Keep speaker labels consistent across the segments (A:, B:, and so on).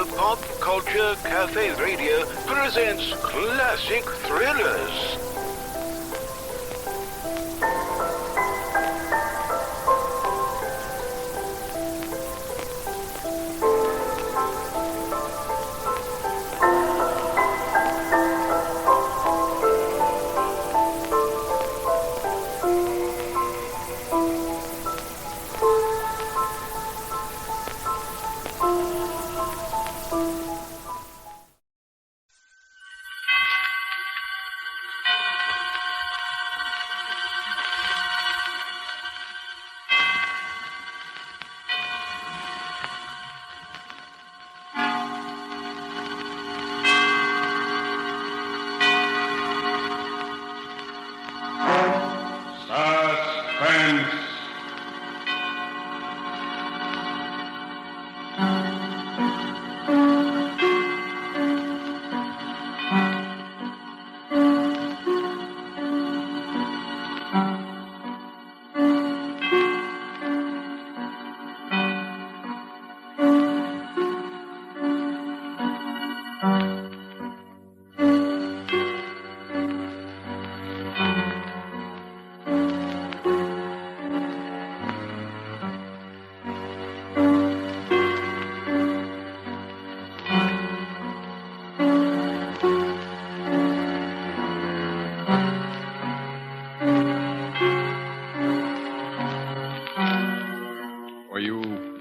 A: The Pop Culture Cafe Radio presents classic thrillers.
B: Suspense.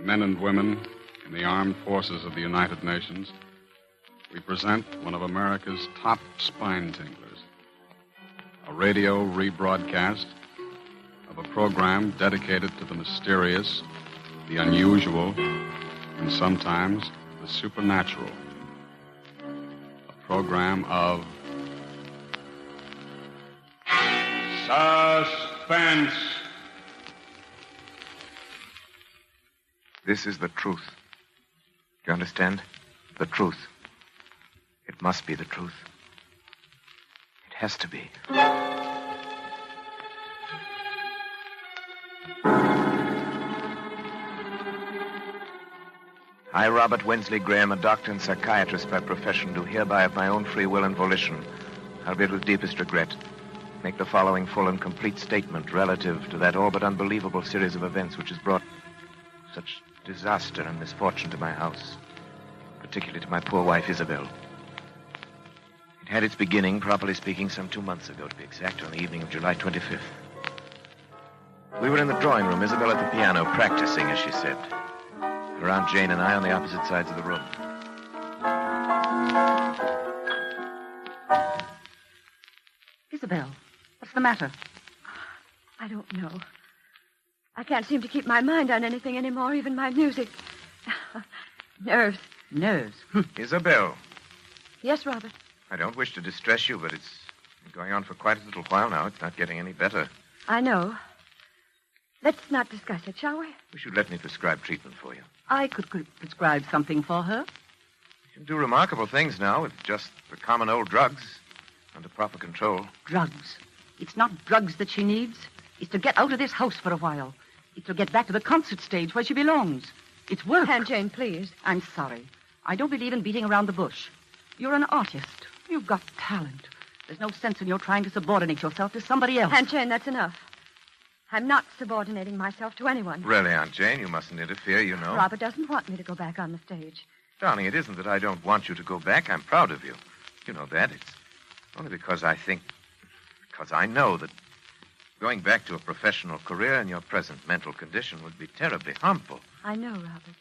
C: Men and women in the armed forces of the United Nations, we present one of America's top spine tinglers, a radio rebroadcast of a program dedicated to the mysterious, the unusual, and sometimes the supernatural. A program of
B: Suspense.
D: This is the truth. Do you understand? The truth. It must be the truth. It has to be. I, Robert Winsley Graham, a doctor and psychiatrist by profession, do hereby of my own free will and volition, albeit with deepest regret, make the following full and complete statement relative to that all but unbelievable series of events which has brought such disaster and misfortune to my house, particularly to my poor wife, Isabel. It had its beginning, properly speaking, some 2 months ago, to be exact, on the evening of July 25th. We were in the drawing room, Isabel at the piano, practicing, as she said. Her Aunt Jane and I on the opposite sides of the room.
E: Isabel, what's the matter?
F: I don't know. I can't seem to keep my mind on anything anymore, even my music. Nerves.
E: Nerves.
D: Isabel.
F: Yes, Robert.
D: I don't wish to distress you, but it's been going on for quite a little while now. It's not getting any better.
F: I know. Let's not discuss it, shall we?
D: Wish you'd let me prescribe treatment for you.
E: I could prescribe something for her.
D: You can do remarkable things now with just the common old drugs under proper control.
E: Drugs. It's not drugs that she needs. It's to get out of this house for a while. It's to get back to the concert stage where she belongs. It's work.
F: Aunt Jane, please.
E: I'm sorry. I don't believe in beating around the bush. You're an artist. You've got talent. There's no sense in your trying to subordinate yourself to somebody else.
F: Aunt Jane, that's enough. I'm not subordinating myself to anyone.
D: Really, Aunt Jane, you mustn't interfere, you know.
F: Robert doesn't want me to go back on the stage.
D: Darling, it isn't that I don't want you to go back. I'm proud of you. You know that. It's only because I know that going back to a professional career in your present mental condition would be terribly harmful.
F: I know, Robert.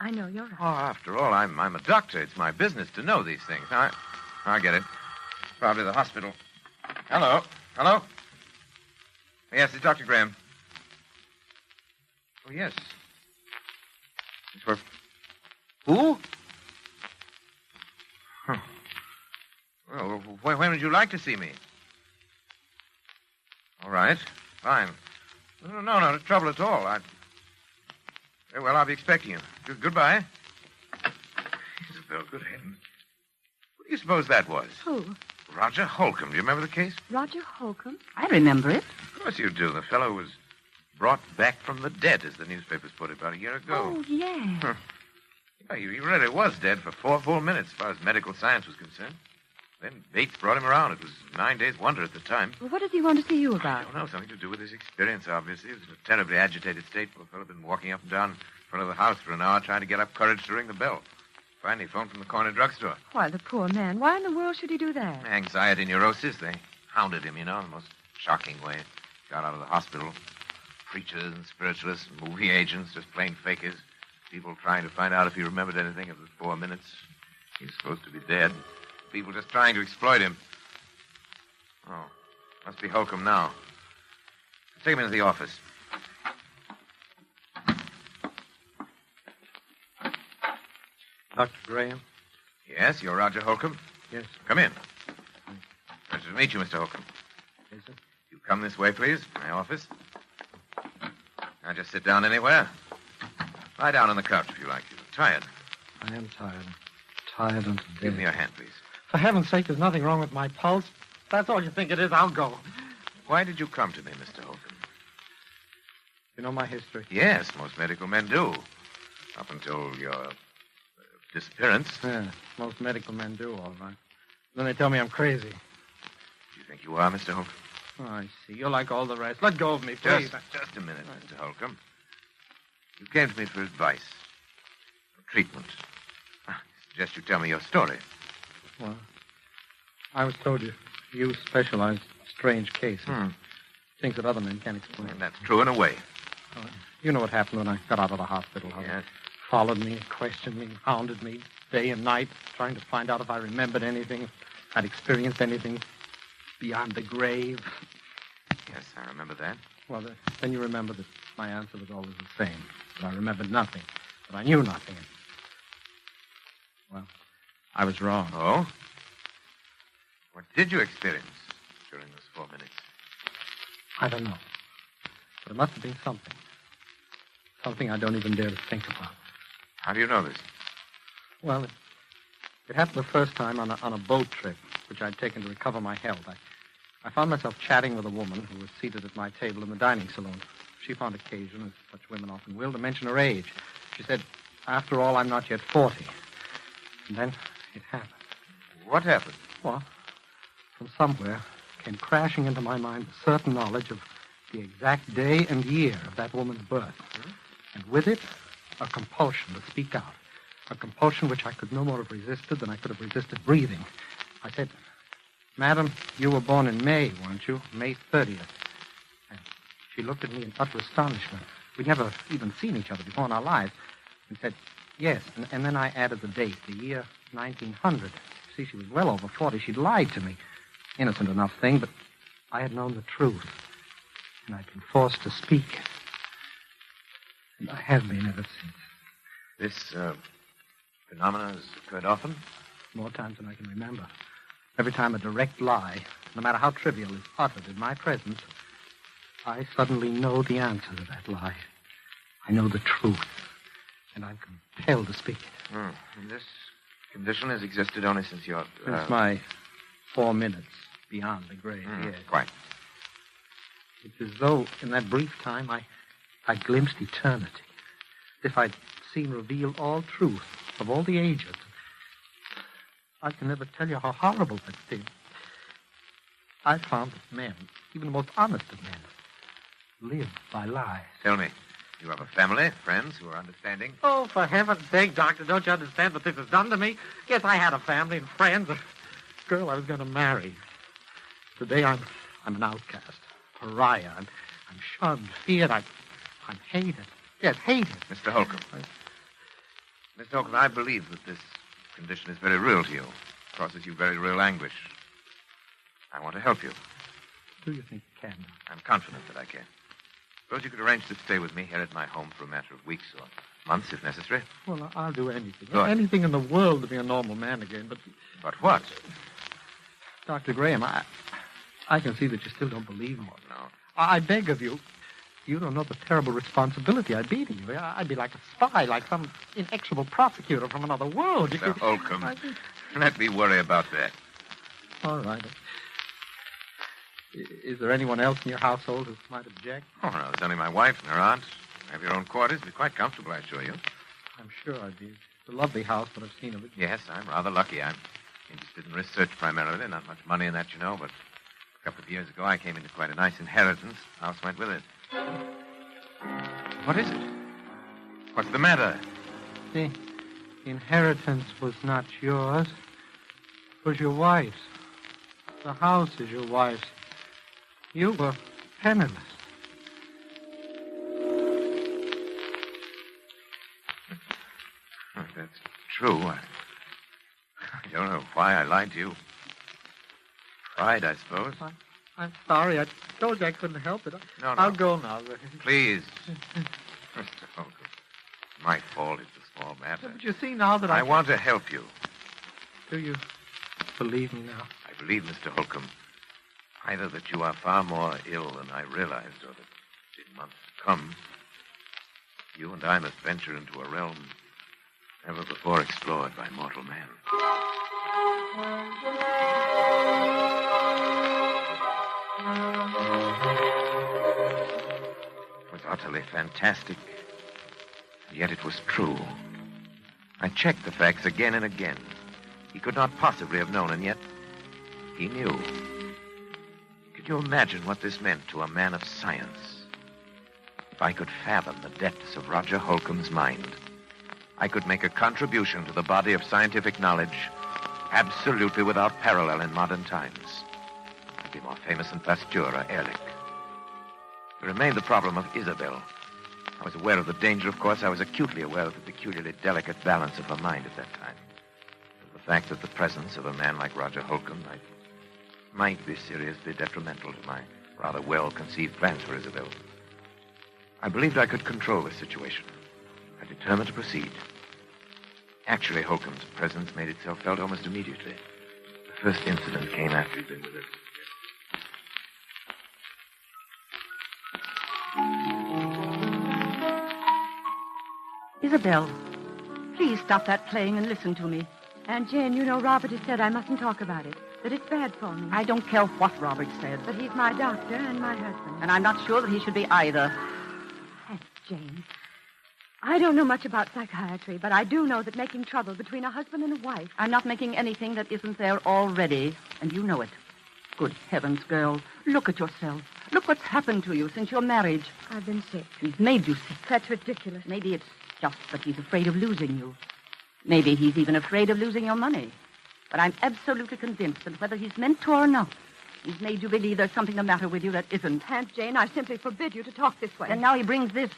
F: I know you're right.
D: Oh, after all, I'm a doctor. It's my business to know these things. I get it. Probably the hospital. Hello? Yes, it's Dr. Graham. Oh, yes. It's for... Who? Huh. Well, when would you like to see me? All right. Fine. No, no trouble at all. Very well, I'll be expecting you. Goodbye. Isabel, good heavens. What do you suppose that was?
F: Who?
D: Roger Holcomb. Do you remember the case?
F: Roger Holcomb?
E: I remember it.
D: Of course you do. The fellow was brought back from the dead, as the newspapers put it, about a year ago.
F: Oh, yes.
D: Huh. Yeah, he really was dead for 4 full minutes as far as medical science was concerned. Then Bates brought him around. It was 9 days' wonder at the time.
F: Well, what does he want to see you
D: I
F: about?
D: don't know. Something to do with his experience, obviously. He was in a terribly agitated state. Poor fellow had been walking up and down in front of the house for an hour trying to get up courage to ring the bell. Finally phoned from the corner drugstore.
F: Why, the poor man. Why in the world should he do that?
D: Anxiety neurosis. They hounded him, in the most shocking way. Got out of the hospital. Preachers and spiritualists and movie agents, just plain fakers. People trying to find out if he remembered anything of the 4 minutes. He's supposed to be dead. People just trying to exploit him. Oh, must be Holcomb now. Take him into the office.
B: Dr. Graham?
D: Yes, you're Roger Holcomb?
B: Yes.
D: Come in. Pleasure to meet you, Mr. Holcomb.
B: Yes, sir.
D: You come this way, please. My office. Now just sit down anywhere. Lie down on the couch if you like. You're tired.
B: I am tired. Tired unto death.
D: Give me your hand, please.
B: For heaven's sake, there's nothing wrong with my pulse. If that's all you think it is, I'll go.
D: Why did you come to me, Mr. Holcomb?
B: You know my history?
D: Yes, most medical men do. Up until your disappearance.
B: Yeah, most medical men do, all right. Then they tell me I'm crazy.
D: Do you think you are, Mr. Holcomb?
B: Oh, I see. You're like all the rest. Let go of me, please.
D: Just a minute, Mr. Holcomb. You came to me for advice. For treatment. I suggest you tell me your story.
B: Well, I was told you specialize in strange cases. Things that other men can't explain.
D: And that's true in a way.
B: Oh, you know what happened when I got out of the hospital. How
D: Yes.
B: they followed me, questioned me, hounded me day and night, trying to find out if I remembered anything, if I'd experienced anything beyond the grave.
D: Yes, I remember that.
B: Well, then you remember that my answer was always the same. That I remembered nothing. That I knew nothing. Well, I was wrong.
D: Oh? What did you experience during those 4 minutes?
B: I don't know. But it must have been something. Something I don't even dare to think about.
D: How do you know this?
B: Well, it happened the first time on a boat trip, which I'd taken to recover my health. I found myself chatting with a woman who was seated at my table in the dining saloon. She found occasion, as such women often will, to mention her age. She said, "After all, I'm not yet 40. And then it happened.
D: What happened?
B: Well, from somewhere came crashing into my mind the certain knowledge of the exact day and year of that woman's birth. And with it, a compulsion to speak out. A compulsion which I could no more have resisted than I could have resisted breathing. I said, "Madam, you were born in May, weren't you? May 30th. And she looked at me in utter astonishment. We'd never even seen each other before in our lives. And said, "Yes." And then I added the date, the year 1900. See, she was well over 40. She'd lied to me. Innocent enough thing, but I had known the truth. And I'd been forced to speak. And I have been ever since.
D: This phenomenon has occurred often?
B: More times than I can remember. Every time a direct lie, no matter how trivial, is uttered in my presence, I suddenly know the answer to that lie. I know the truth. And I'm compelled to speak it.
D: And this condition has existed only since your...
B: Since my 4 minutes beyond the grave, yes.
D: Quite.
B: It's as though, in that brief time, I glimpsed eternity. As if I'd seen revealed all truth of all the ages. I can never tell you how horrible that's been. I found that men, even the most honest of men, live by lies.
D: Tell me, you have a family, friends who are understanding?
B: Oh, for heaven's sake, Doctor, don't you understand what this has done to me? Yes, I had a family and friends, a girl I was going to marry. Today I'm an outcast, pariah. I'm shunned, feared. I'm hated. Yes, hated.
D: Mr. Holcomb. Mr. Holcomb, I believe that this condition is very real to you. It causes you very real anguish. I want to help you.
B: Do you think you can?
D: I'm confident that I can. Suppose you could arrange to stay with me here at my home for a matter of weeks or months, if necessary.
B: Well, I'll do anything.
D: Good.
B: Anything in the world to be a normal man again, but...
D: But what?
B: Dr. Graham, I can see that you still don't believe me.
D: Oh, no.
B: I beg of you. You don't know the terrible responsibility I'd be to you. I'd be like a spy, like some inexorable prosecutor from another world.
D: Mr. Holcomb, let me worry about that.
B: All right. Is there anyone else in your household who might object?
D: Oh, no, there's only my wife and her aunt. You have your own quarters. Be quite comfortable, I assure you.
B: I'm sure I'd be It's a lovely house, but I've seen of it.
D: Yes, I'm rather lucky. I'm interested in research primarily. Not much money in that, you know, but a couple of years ago I came into quite a nice inheritance. House went with it. What is it? What's the matter?
B: The inheritance was not yours. It was your wife's. The house is your wife's. You were penniless.
D: If that's true, I don't know why I lied to you. Pride, I suppose.
B: I'm sorry. I told you I couldn't help it.
D: No.
B: I'll go now.
D: Please. Mr. Holcomb, my fault. It's a small matter.
B: But you see now that
D: I want to help you.
B: Do you believe me now?
D: I believe, Mr. Holcomb, either that you are far more ill than I realized, or that in months to come, you and I must venture into a realm never before explored by mortal man. It was utterly fantastic, and yet it was true. I checked the facts again and again. He could not possibly have known, and yet he knew. Could you imagine what this meant to a man of science? If I could fathom the depths of Roger Holcomb's mind, I could make a contribution to the body of scientific knowledge absolutely without parallel in modern times. I'd be more famous than Pasteur or Ehrlich. There remained the problem of Isabel. I was aware of the danger, of course. I was acutely aware of the peculiarly delicate balance of her mind at that time. The fact that the presence of a man like Roger Holcomb might be seriously detrimental to my rather well-conceived plans for Isabel. I believed I could control the situation. I determined to proceed. Actually, Holcomb's presence made itself felt almost immediately. The first incident came after he'd been with us.
E: Isabel, please stop that playing and listen to me.
F: Aunt Jane, you know Robert has said I mustn't talk about it, that it's bad for me.
E: I don't care what Robert said.
F: But he's my doctor and my husband.
E: And I'm not sure that he should be either.
F: Aunt Jane, I don't know much about psychiatry, but I do know that making trouble between a husband and a wife...
E: I'm not making anything that isn't there already, and you know it. Good heavens, girl, look at yourself. Look what's happened to you since your marriage.
F: I've been sick.
E: He's made you sick.
F: That's ridiculous.
E: Maybe it's just that he's afraid of losing you. Maybe he's even afraid of losing your money. But I'm absolutely convinced that whether he's meant to or not, he's made you believe there's something the matter with you that isn't.
F: Aunt Jane, I simply forbid you to talk this way.
E: And now he brings this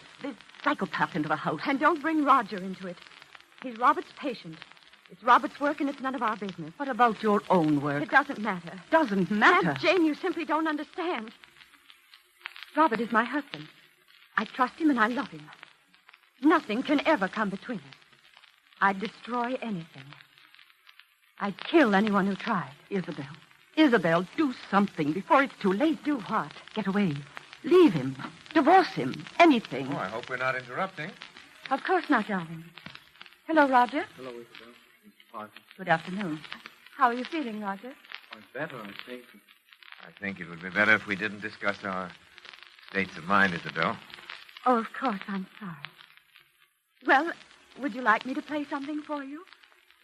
E: psychopath into the house.
F: And don't bring Roger into it. He's Robert's patient. It's Robert's work, and it's none of our business.
E: What about your own work?
F: It doesn't matter.
E: Doesn't matter?
F: Aunt Jane, you simply don't understand. Robert is my husband. I trust him and I love him. Nothing can ever come between us. I'd destroy anything. I'd kill anyone who tried.
E: Isabel, do something before it's too late.
F: Do what?
E: Get away. Leave him. Divorce him. Anything.
D: Oh, I hope we're not interrupting.
F: Of course not, darling. Hello, Roger.
B: Hello, Isabel.
E: Good afternoon.
F: How are you feeling, Roger?
B: I'm better, I think.
D: I think it would be better if we didn't discuss our states of mind, Isabel.
F: Oh, of course, I'm sorry. Well, would you like me to play something for you?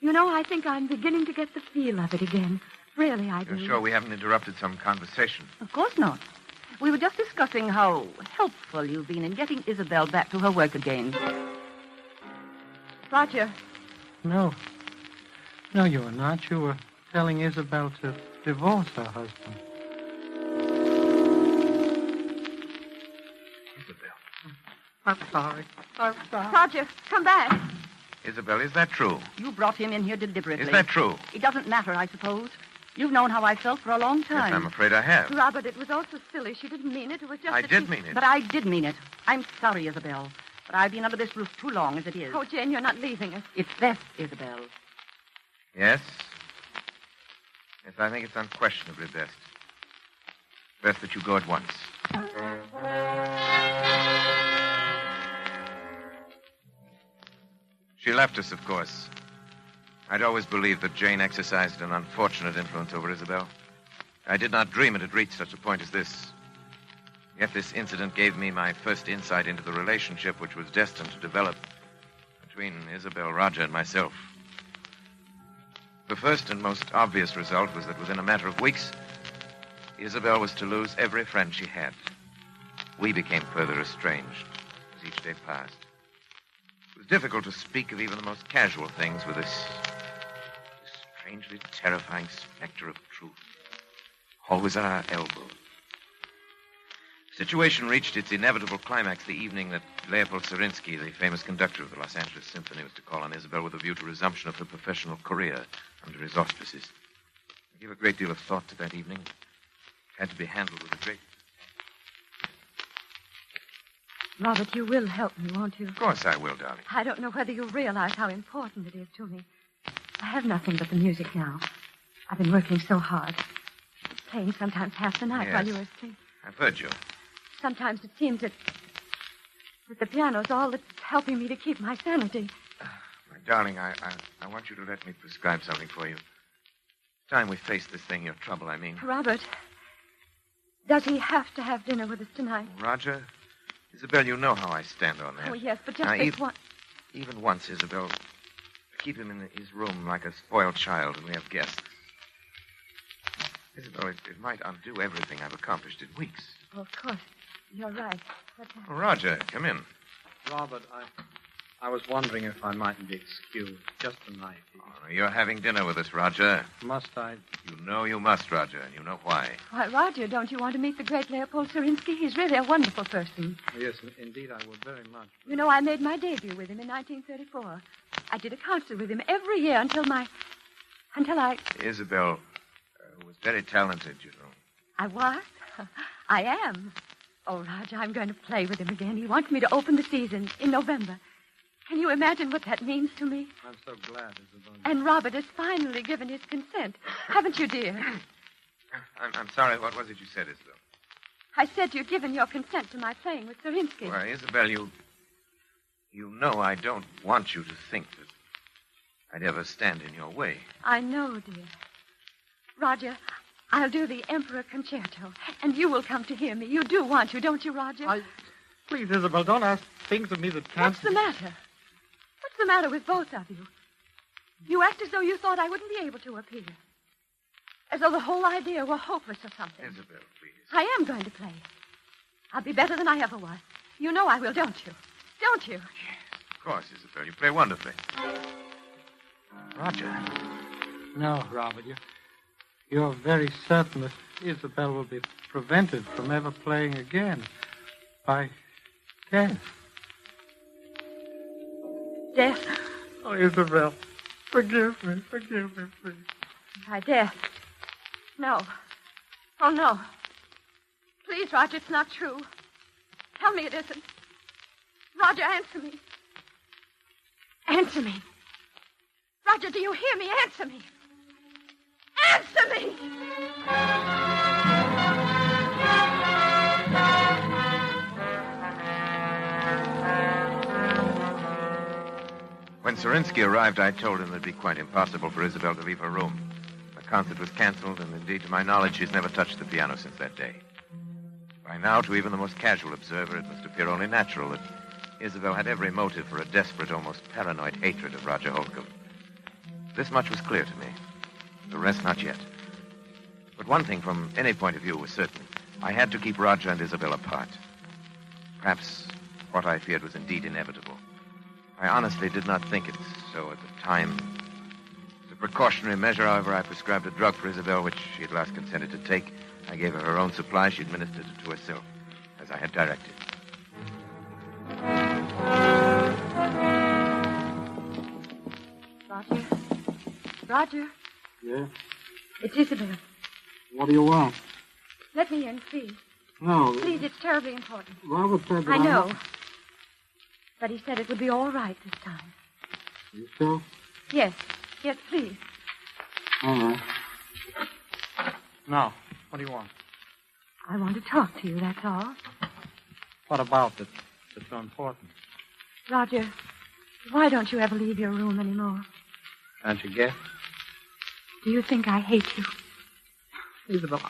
F: You know, I think I'm beginning to get the feel of it again. Really, I do.
D: You're sure we haven't interrupted some conversation?
E: Of course not. We were just discussing how helpful you've been in getting Isabel back to her work again.
F: Roger.
B: No. No, you were not. You were telling Isabel to divorce her husband.
D: Isabel.
B: I'm sorry.
F: Roger, come back.
D: Isabel, is that true?
E: You brought him in here deliberately.
D: Is that true?
E: It doesn't matter, I suppose. You've known how I felt for a long time.
D: Yes, I'm afraid I have.
F: Robert, it was all so silly. She didn't mean it. It was just
D: I
F: that
D: did
F: she...
D: mean it.
E: But I did mean it. I'm sorry, Isabel. But I've been under this roof too long as it is.
F: Oh, Jane, you're not leaving us.
E: It's best, Isabel.
D: Yes? Yes, I think it's unquestionably best. Best that you go at once. She left us, of course. I'd always believed that Jane exercised an unfortunate influence over Isabel. I did not dream it had reached such a point as this. Yet this incident gave me my first insight into the relationship which was destined to develop between Isabel, Roger, and myself. The first and most obvious result was that within a matter of weeks, Isabel was to lose every friend she had. We became further estranged as each day passed. It was difficult to speak of even the most casual things with this strangely terrifying specter of truth always at our elbow. The situation reached its inevitable climax the evening that Leopold Serinsky, the famous conductor of the Los Angeles Symphony, was to call on Isabel with a view to resumption of her professional career under his auspices. I gave a great deal of thought to that evening. It had to be handled with a great...
F: Robert, you will help me, won't you?
D: Of course I will, darling.
F: I don't know whether you realize how important it is to me. I have nothing but the music now. I've been working so hard. Playing sometimes half the night while you were asleep.
D: I've heard you.
F: Sometimes it seems that the piano's all that's helping me to keep my sanity.
D: My darling, I want you to let me prescribe something for you. Time we face this thing, your trouble, I mean.
F: Robert, does he have to have dinner with us tonight?
D: Roger, Isabel, you know how I stand on that.
F: Oh, yes, but just
D: now,
F: this one...
D: Even once, Isabel, keep him in his room like a spoiled child when we have guests. Isabel, it might undo everything I've accomplished in weeks.
F: Oh, of course. You're right. But,
D: Oh, Roger, come in.
B: Robert, I was wondering if I mightn't be excused just tonight.
D: Oh, you're having dinner with us, Roger.
B: Must I?
D: You know you must, Roger, and you know why.
F: Why, Roger, don't you want to meet the great Leopold Serinsky? He's really a wonderful person.
B: Yes, indeed, I would very much.
F: You know, I made my debut with him in 1934. I did a concert with him every year until I...
D: Isabel was very talented, you know.
F: I was? I am. Oh, Roger, I'm going to play with him again. He wants me to open the season in November. Can you imagine what that means to me?
B: I'm so glad, Isabel.
F: And Robert has finally given his consent. Haven't you, dear?
D: I'm sorry. What was it you said, Isabel?
F: I said you'd given your consent to my playing with Serinsky.
D: Well, Isabel, you know I don't want you to think that I'd ever stand in your way.
F: I know, dear. Roger, I'll do the Emperor Concerto, and you will come to hear me. You do want to, don't you, Roger?
B: Please, Isabel, don't ask things of me that can't...
F: What's the matter? What's the matter with both of you? You act as though you thought I wouldn't be able to appear. As though the whole idea were hopeless or something.
D: Isabel, please.
F: I am going to play. I'll be better than I ever was. You know I will, don't you? Don't you?
D: Yes, of course, Isabel. You play wonderfully. Roger.
B: No, Robert, you're very certain that Isabel will be prevented from ever playing again by death.
F: Death?
B: Oh, Isabel, forgive me, please.
F: By death? No. Oh, no. Please, Roger, it's not true. Tell me it isn't. Roger, answer me. Answer me. Roger, do you hear me? Answer me. Answer me!
D: When Serinsky arrived, I told him it'd be quite impossible for Isabel to leave her room. The concert was canceled, and indeed, to my knowledge, she's never touched the piano since that day. By now, to even the most casual observer, it must appear only natural that Isabel had every motive for a desperate, almost paranoid hatred of Roger Holcomb. This much was clear to me. The rest not yet. But one thing from any point of view was certain. I had to keep Roger and Isabel apart. Perhaps what I feared was indeed inevitable. I honestly did not think it so at the time. As a precautionary measure, however, I prescribed a drug for Isabel, which she at last consented to take. I gave her her own supply. She administered it to herself, as I had directed.
F: Roger? Roger?
B: Yeah?
F: It's Isabel.
B: What do you want?
F: Let me in, please.
B: No.
F: Please, it's terribly important.
B: Robert said that
F: I know. But he said it would be all right this time.
B: You sure?
F: Yes. Yes, please.
B: All right. Now, what do you want?
F: I want to talk to you, that's all.
B: What about it that's so important?
F: Roger, why don't you ever leave your room anymore?
B: Can't you guess?
F: Do you think I hate you?
B: Isabel,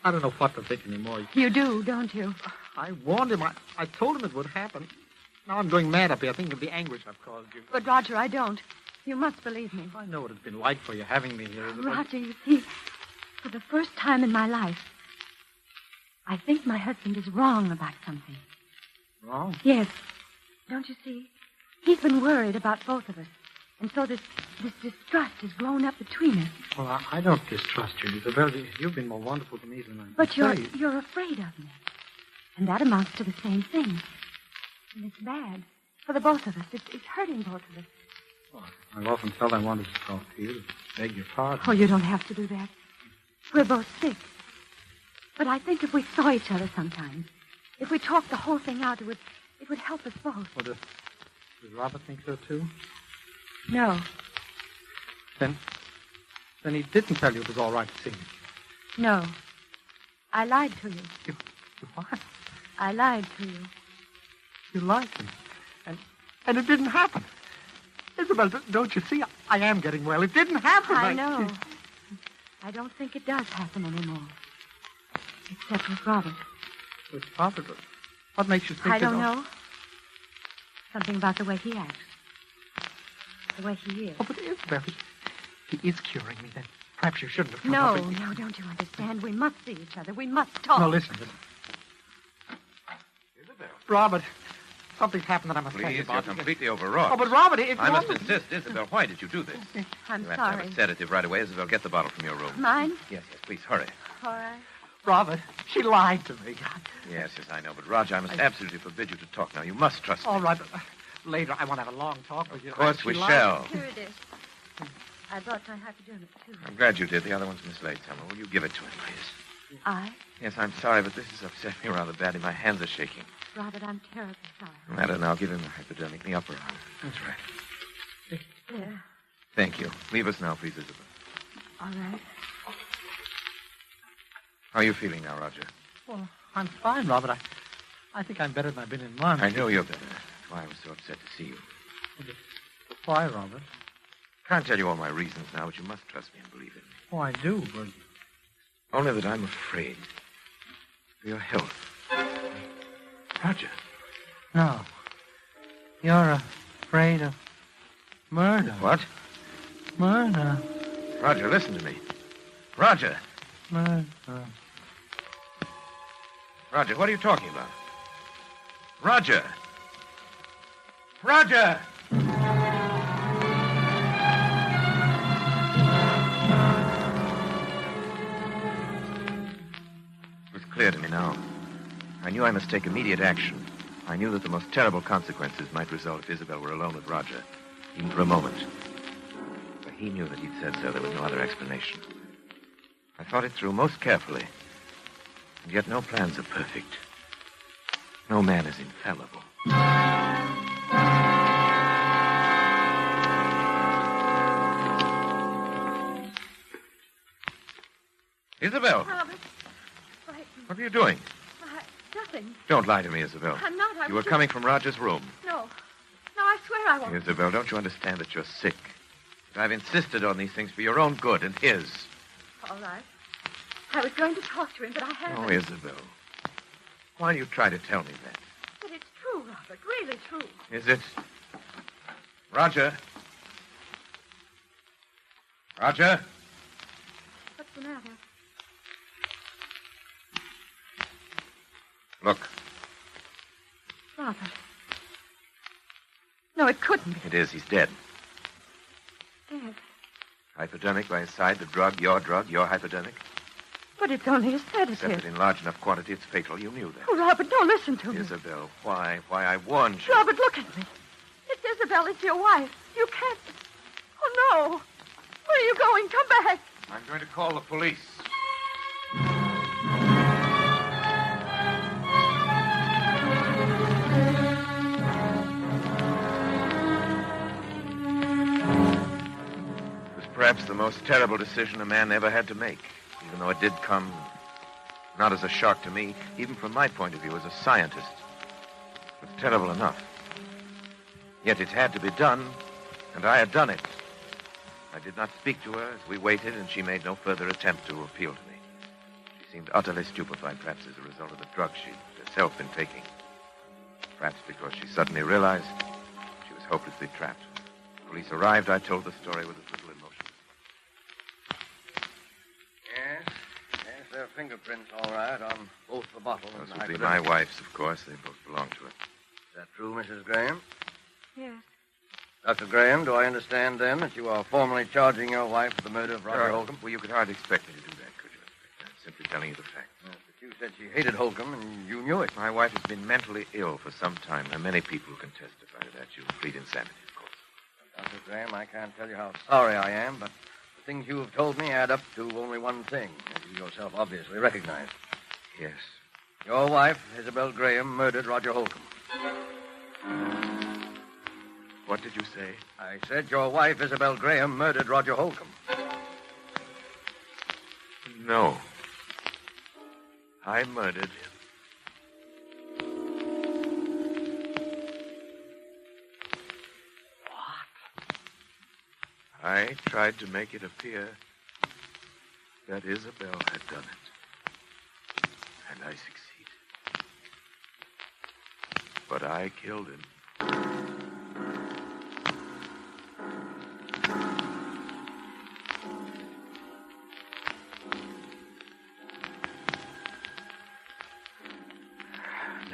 B: I don't know what to think anymore.
F: You do, don't you?
B: I warned him. I told him it would happen. Now I'm going mad up here thinking of the anguish I've caused you.
F: But, Roger, I don't. You must believe me.
B: I know what it's been like for you having me here. Isabel.
F: Roger, you see, for the first time in my life, I think my husband is wrong about something.
B: Wrong?
F: Yes. Don't you see? He's been worried about both of us. And so this distrust has grown up between us.
B: Well, I don't distrust you, Isabel. You've been more wonderful to me than I
F: But
B: say.
F: you're afraid of me. And that amounts to the same thing. And it's bad. For the both of us. It's hurting both of us.
B: Well, I've often felt I wanted to talk to you, beg your pardon.
F: Oh, you don't have to do that. We're both sick. But I think if we saw each other sometimes, if we talked the whole thing out, it would help us both.
B: Well, does Robert think so, too?
F: No.
B: Then he didn't tell you it was all right to see me.
F: No. I lied to you.
B: You what?
F: I lied to you.
B: You lied to me. And it didn't happen. Isabel, don't you see? I am getting well. It didn't happen.
F: I know. I don't think it does happen anymore. Except with Robert.
B: With Robert? What makes you think
F: I don't know. Something about the way he acts. The way he is.
B: Oh, but Isabel, he is curing me. Then perhaps you shouldn't have come
F: No,
B: up with...
F: no, don't you understand? We must see each other. We must talk.
B: No, listen.
D: Isabel.
B: Robert, something's happened that I must tell you
D: Please,
B: about.
D: you're completely overwrought.
B: Oh, but Robert, if
D: I must
B: Robert-
D: insist. Isabel, why did you do this?
F: I'm
D: You have to
F: sorry.
D: have a sedative right away. Isabel, get the bottle from your room.
F: Mine?
D: Yes, please, hurry.
F: All right.
B: Robert, she lied to me.
D: Yes, I know. But, Roger, I must absolutely forbid you to talk now. You must trust me.
B: All right, but later I want to have a long talk with you.
D: Of course
B: She
D: we
B: lied.
D: shall.
F: Here it is. I brought my hypodermic, too.
D: I'm glad you did. The other one's mislaid somewhere. Will you give it to him, please?
F: I?
D: Yes, I'm sorry, but this has upset me rather badly. My hands are shaking.
F: Robert, I'm terribly sorry.
D: No matter now. Give him the hypodermic in the upper arm. That's right.
F: Yeah.
D: Thank you. Leave us now, please, Isabel.
F: All right.
D: How are you feeling now, Roger?
B: Well, I'm fine, Robert. I think I'm better than I've been in months.
D: I know you're better. That's why I was so upset to see you.
B: Why, Robert?
D: Can't tell you all my reasons now, but you must trust me and believe in me.
B: Oh, I do, but...
D: Only that I'm afraid for your health. Roger.
B: No. You're afraid of murder.
D: What?
B: Murder.
D: Roger, listen to me. Roger.
B: Murder.
D: Roger, what are you talking about? Roger. Roger! It was clear to me now. I knew I must take immediate action. I knew that the most terrible consequences might result if Isabel were alone with Roger, even for a moment. But he knew that he'd said so. There was no other explanation. I thought it through most carefully. And yet no plans are perfect. No man is infallible. Isabel,
F: Robert, frightened.
D: what are you doing?
F: Nothing.
D: Don't lie to me, Isabel.
F: I'm not.
D: You were coming from Roger's room.
F: No. No, I swear I won't.
D: Isabel, don't you understand that you're sick? That I've insisted on these things for your own good and his.
F: All right. I was going to talk to him, but I haven't.
D: Oh, Isabel. Why do you try to tell me that?
F: But it's true, Robert. Really true.
D: Is it? Roger? Roger?
F: What's the matter?
D: Look,
F: Robert. No, it couldn't be.
D: it is. He's dead.
F: Dead.
D: Hypodermic by his side, the drug, your hypodermic.
F: But it's only a
D: Except that
F: sedative.
D: in large enough quantity, it's fatal. You knew that.
F: Oh, Robert, don't listen to me.
D: Isabel, why? Why, I warned you.
F: Robert, look at me. It's Isabel. It's your wife. You can't. Oh, no. Where are you going? Come back.
D: I'm going to call the police. It was perhaps the most terrible decision a man ever had to make, even though it did come not as a shock to me, even from my point of view as a scientist. It was terrible enough. Yet it had to be done, and I had done it. I did not speak to her as we waited, and she made no further attempt to appeal to me. She seemed utterly stupefied, perhaps as a result of the drug she'd herself been taking. Perhaps because she suddenly realized she was hopelessly trapped. Police arrived, I told the story with as little emotion.
G: Yes, there are fingerprints, all right, on both the bottle and
D: Those
G: the
D: would be
G: hypodermic.
D: my wife's, of course. They both belong to her.
G: Is that true, Mrs. Graham?
F: Yes.
G: Dr. Graham, do I understand, then, that you are formally charging your wife with the murder of Roger Holcomb?
D: Well, you could hardly expect me to do that, could you, Inspector? I'm simply telling you the facts.
G: Yes, but you said she hated Holcomb, and you knew it.
D: My wife has been mentally ill for some time. There are many people who can testify to that. You plead insanity, of course.
G: Dr. Graham, I can't tell you how sorry I am, but the things you have told me add up to only one thing, as you yourself obviously recognize.
D: Yes.
G: Your wife, Isabel Graham, murdered Roger Holcomb.
D: What did you say?
G: I said your wife, Isabel Graham, murdered Roger Holcomb.
D: No. I murdered him. I tried to make it appear that Isabel had done it. And I succeeded. But I killed him.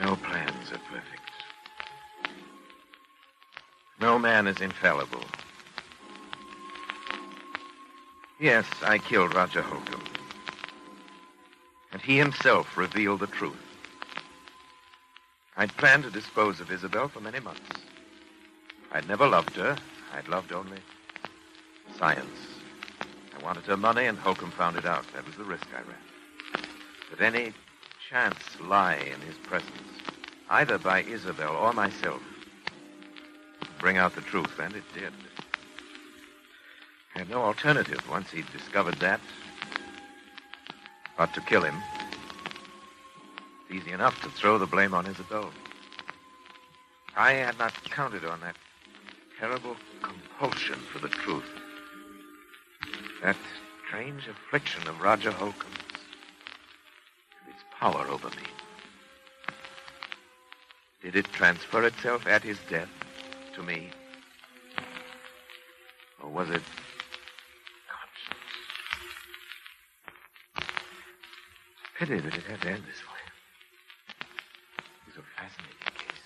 D: No plans are perfect. No man is infallible. Yes, I killed Roger Holcomb. And he himself revealed the truth. I'd planned to dispose of Isabel for many months. I'd never loved her. I'd loved only science. I wanted her money, and Holcomb found it out. That was the risk I ran. But any chance lie in his presence, either by Isabel or myself, would bring out the truth, and it did. I had no alternative once he'd discovered that but to kill him. It's easy enough to throw the blame on Isabel. I had not counted on that terrible compulsion for the truth. That strange affliction of Roger Holcomb's and its power over me. Did it transfer itself at his death to me? Or was it conscience? Pity that it had to end this way. It was a fascinating case.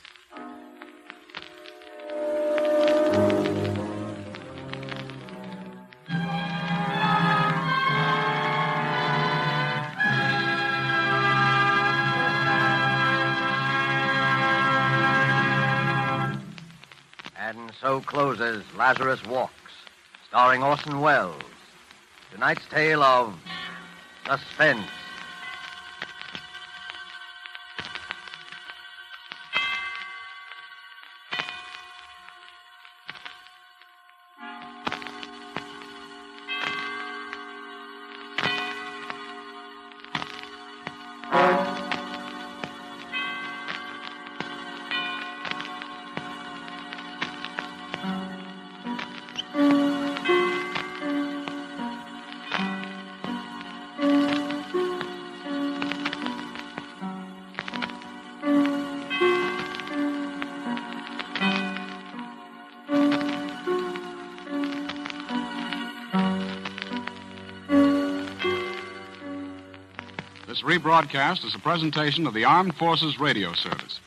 G: And so closes Lazarus Walks, starring Orson Welles. Tonight's tale of Suspense.
C: This rebroadcast is a presentation of the Armed Forces Radio Service.